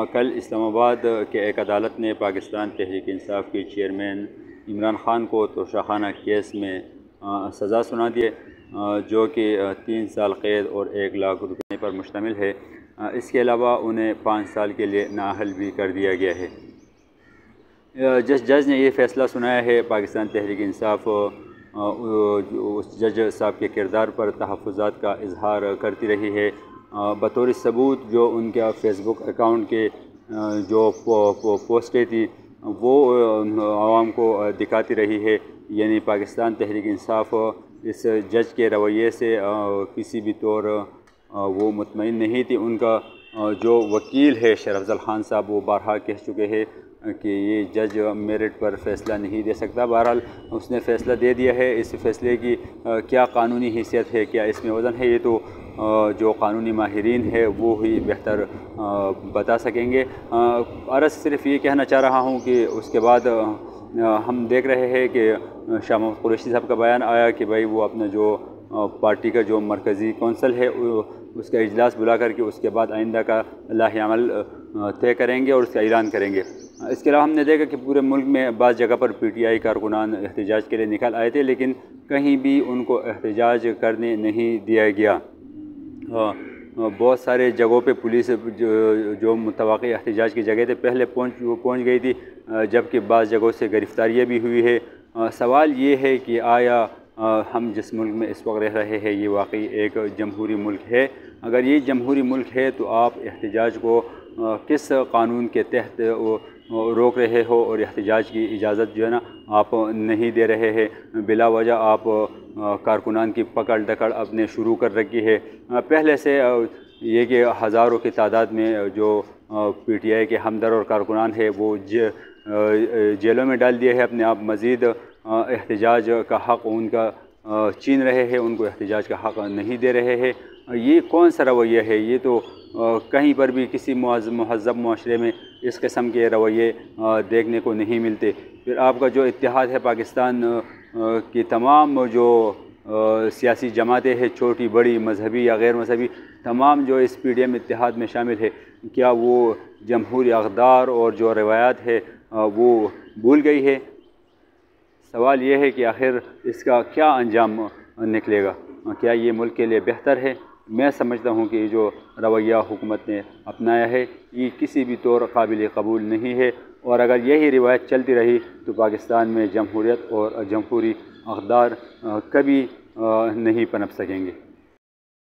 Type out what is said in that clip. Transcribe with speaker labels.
Speaker 1: कल इस्लामाबाद के एक अदालत ने पाकिस्तान तहरीक इंसाफ के चेयरमैन इमरान ख़ान को तोशाखाना केस में सज़ा सुना दी जो कि 3 साल क़ैद और 1 लाख रुपये पर मुश्तमिल है। इसके अलावा उन्हें 5 साल के लिए नाअहल भी कर दिया गया है। जज ने ये फ़ैसला सुनाया है। पाकिस्तान तहरीक इंसाफ उस जज साहब के किरदार पर तहफ़्फ़ुज़ात का इजहार करती रही है। बतौर सबूत जो उनका फ़ेसबुक अकाउंट के जो पोस्टें थी वो आवाम को दिखाती रही है। यानी पाकिस्तान तहरीक इंसाफ इस जज के रवैये से किसी भी तौर वो मुतमईन नहीं थी। उनका जो वकील है शेर अफ़ज़ल ख़ान साहब वो बारहा कह चुके हैं कि ये जज मेरिट पर फ़ैसला नहीं दे सकता। बहरहाल उसने फ़ैसला दे दिया है। इस फ़ैसले की क्या कानूनी हैसियत है, क्या इसमें वज़न है, ये तो जो कानूनी माहिरीन है वो ही बेहतर बता सकेंगे। अर्ज़ सिर्फ़ ये कहना चाह रहा हूँ कि उसके बाद हम देख रहे हैं कि शाह महमूद कुरैशी साहब का बयान आया कि भाई वो अपना जो पार्टी का जो मरकज़ी कौंसल है उसका इजलास बुला करके उसके बाद आइंदा का लाहे अमल तय करेंगे और उसका ऐलान करेंगे। इसके अलावा हमने देखा कि पूरे मुल्क में बाज़ जगह पर PTI कारकुनान एहतजाज के लिए निकल आए थे, लेकिन कहीं भी उनको एहतजाज करने नहीं दिया गया। बहुत सारे जगहों पे पुलिस जो मुतवक्की एहतजाज की जगह थे पहले पहुँच गई थी, जबकि बाज़ जगहों से गिरफ़्तारियाँ भी हुई है। सवाल ये है कि आया हम जिस मुल्क में इस वक्त रह रहे हैं ये वाकई एक जमहूरी मुल्क है? अगर ये जमहूरी मुल्क है तो आप एहतजाज को किस कानून के तहत रोक रहे हो और एहतजाज की इजाज़त जो है ना आप नहीं दे रहे हैं। बिला वजह आप कारकुनान की पकड़ दकड़ अपने शुरू कर रखी है। पहले से ये कि हज़ारों की तादाद में जो PTI के हमदर्द और कारकुनान है वो जेलों में डाल दिए हैं। अपने आप मज़ीद एहतजाज का हक़ उनका छीन रहे हैं, उनको एहतजाज का हक़ नहीं दे रहे हैं। ये कौन सा रवैया है? ये तो कहीं पर भी किसी महज़्ज़ब मुआशरे में इस किस्म के रवैये देखने को नहीं मिलते। फिर आपका जो इत्तेहाद है पाकिस्तान की तमाम जो सियासी जमातें हैं, छोटी बड़ी मजहबी या गैर मजहबी, तमाम जो इस PDM इत्तेहाद में शामिल है, क्या वो जमहूरी अक़दार और जो रवायात है वो भूल गई है? सवाल ये है कि आखिर इसका क्या अंजाम निकलेगा? क्या ये मुल्क के लिए बेहतर है? मैं समझता हूँ कि जो रवैया हुकूमत ने अपनाया है ये किसी भी तौर काबिल कबूल नहीं है, और अगर यही रिवायत चलती रही तो पाकिस्तान में जमहूरियत और जमहूरी अक़दार कभी नहीं पनप सकेंगे।